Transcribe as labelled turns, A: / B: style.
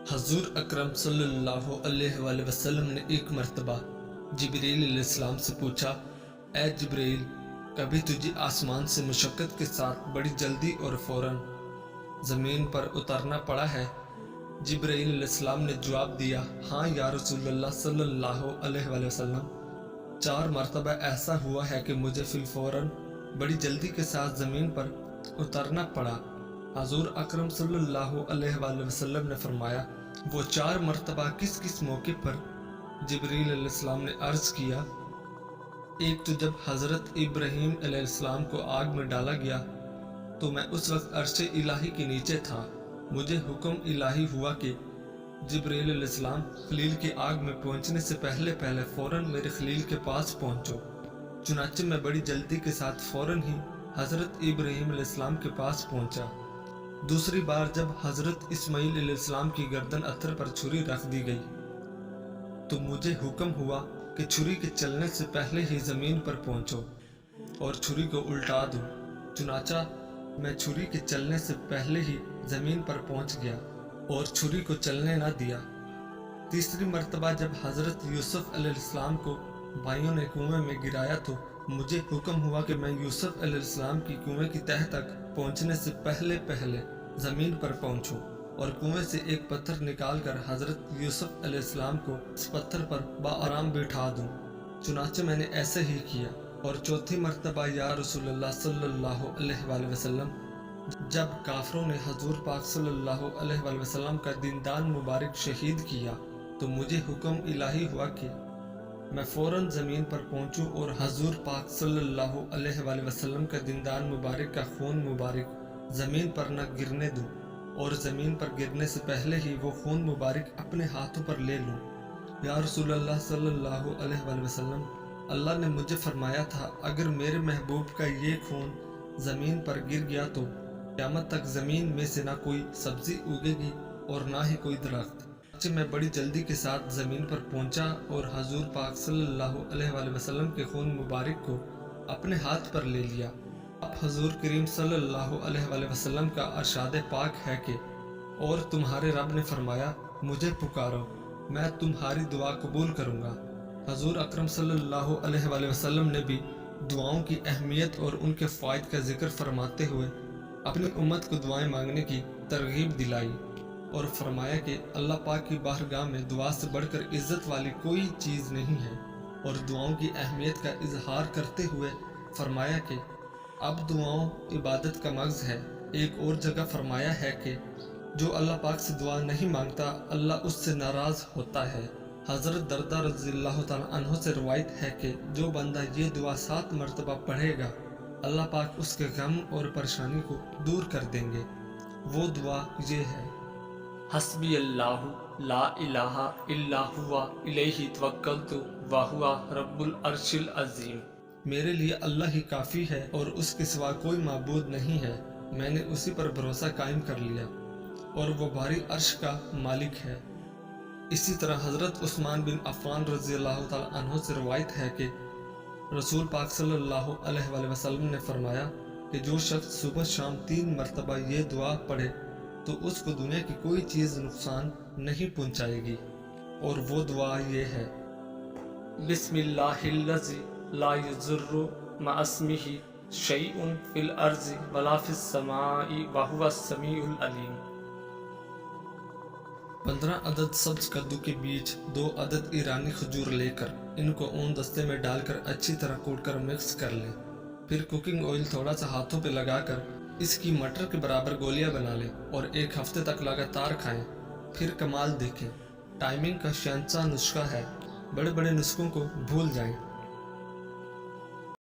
A: हजूर अकरम सल्लल्लाहु अलैहि वसल्लम ने एक मर्तबा जिब्रील अलैहिस्सलाम से पूछा, ए जिब्रील, कभी तुझे आसमान से मुशक्क़त के साथ बड़ी जल्दी और फ़ौरन ज़मीन पर उतरना पड़ा है? जिब्रील अलैहिस्सलाम ने जवाब दिया, हाँ या रसूलल्लाह सल्लल्लाहु अलैहि वसल्लम, 4 मरतबा ऐसा हुआ है कि मुझे फ़िलफ़ौरन बड़ी जल्दी के साथ ज़मीन पर उतरना पड़ा। हजूर अकरम सल्लल्लाहु अलैहि वसल्लम ने फरमाया, वो 4 मरतबा किस किस मौके पर? जिब्रील अलैहिस्सलाम ने अर्ज़ किया, एक तो जब हज़रत इब्राहीम अलैहिस्सलाम को आग में डाला गया तो मैं उस वक्त अर्श इलाही के नीचे था। मुझे हुक्म इलाही हुआ कि जिब्रील अलैहिस्सलाम खलील की आग में पहुंचने से पहले पहले फ़ौरन मेरे खलील के पास पहुंचो। चुनाचे मैं बड़ी जल्दी के साथ फ़ौरन ही हज़रत इब्राहीम अलैहिस्सलाम के पास पहुंचा। दूसरी बार जब हज़रत इस्माईल अलैहिस्सलाम की गर्दन अत्तर पर छुरी रख दी गई तो मुझे हुक्म हुआ कि छुरी के चलने से पहले ही ज़मीन पर पहुंचो और छुरी को उल्टा दो। चुनाचा मैं छुरी के चलने से पहले ही ज़मीन पर पहुंच गया और छुरी को चलने न दिया। तीसरी मर्तबा जब हज़रत यूसुफ अलैहिस्सलाम को भाइयों ने कुएं में गिराया तो मुझे हुक्म हुआ कि मैं यूसुफ अलैहिस्सलाम की कुएं की तह तक पहुंचने से पहले पहले ज़मीन पर पहुंचूं और कुएं से एक पत्थर निकालकर हज़रत यूसुफ अलैहिस्सलाम को इस पत्थर पर बाआराम बिठा दूं। चुनाचे मैंने ऐसे ही किया। और चौथी मर्तबा या रसूलल्लाह सल्लल्लाहु अलैहि वसल्लम, जब काफरों ने हजूर पाक सल्लल्लाहु अलैहि वसल्लम का दीनदान मुबारक शहीद किया तो मुझे हुक्म इलाही हुआ कि मैं फ़ौरन ज़मीन पर पहुंचूं और हजूर पाक सल्लल्लाहु अलैहि वसल्लम का दीनदान मुबारक का खून मुबारक ज़मीन पर न गिरने दूं और ज़मीन पर गिरने से पहले ही वो खून मुबारक अपने हाथों पर ले लूं। या रसूलल्लाह सल्लल्लाहु अलैहि वसल्लम, अल्लाह ने मुझे फरमाया था, अगर मेरे महबूब का ये खून ज़मीन पर गिर गया तो क़यामत तक ज़मीन में से ना कोई सब्ज़ी उगेगी और ना ही कोई दरख्त। मैं बड़ी जल्दी के साथ ज़मीन पर पहुंचा और हजूर पाक सल्लल्लाहु अलैहि वसल्लम के खून मुबारक को अपने हाथ पर ले लिया। अब हजूर करीम सल्लल्लाहु अलैहि वसल्लम का अरशाद पाक है कि और तुम्हारे रब ने फरमाया, मुझे पुकारो, मैं तुम्हारी दुआ कबूल करूँगा। हजूर अकरम सल्लल्लाहु अलैहि वसल्लम ने भी दुआओं की अहमियत और उनके फ़ायदे का जिक्र फरमाते हुए अपनी उम्मत को दुआएं मांगने की तरगीब दिलाई और फरमाया कि अल्लाह पाक की बारगाह में दुआ से बढ़कर इज़्ज़त वाली कोई चीज़ नहीं है। और दुआओं की अहमियत का इजहार करते हुए फरमाया कि अब दुआओं इबादत का मग़ज़ है। एक और जगह फरमाया है कि जो अल्लाह पाक से दुआ नहीं मांगता अल्लाह उससे नाराज़ होता है। हज़रत दरदा रज़ियल्लाहु ताला अन्हु से रवायत है कि जो बंदा ये दुआ 7 मरतबा पढ़ेगा अल्लाह पाक उसके गम और परेशानी को दूर कर देंगे। वो दुआ ये है, हस्बी अल्लाहु ला इलाहा इल्ला हुवा इलैहि तवक्कलतु व हुवा रब्बुल अर्शिल अज़ीम। मेरे लिए अल्लाह ही काफ़ी है और उसके सिवा कोई माबूद नहीं है। मैंने उसी पर भरोसा कायम कर लिया और वो भारी अर्श का मालिक है। इसी तरह हज़रत उस्मान बिन अफ़्फ़ान रज़ियल्लाहु ताला अन्हु से रवायत है कि रसूल पाक सल्लल्लाहु अलैहि वसल्लम ने फरमाया कि जो शख्स सुबह शाम 3 मरतबा ये दुआ पढ़े तो उसको दुनिया की कोई चीज़ नुकसान नहीं पहुँचाएगी। और वो दुआ ये है, बिस्मिल्लाहिल्लज़ी ला यज़ुर्रु मअस्मिही शैउन फिल अर्ज़ि वला फिस समाई व हुवस समीउल अलीम। 15 अदद सब्ज कद्दू के बीज, 2 अदद ईरानी खजूर लेकर इनको ऊन दस्ते में डालकर अच्छी तरह कूटकर मिक्स कर लें। फिर कुकिंग ऑयल थोड़ा सा हाथों पे लगाकर इसकी मटर के बराबर गोलियां बना लें और 1 हफ्ते तक लगातार खाएं। फिर कमाल देखें। टाइमिंग का शहंशाह नुस्खा है, बड़े बड़े नुस्खों को भूल जाएं।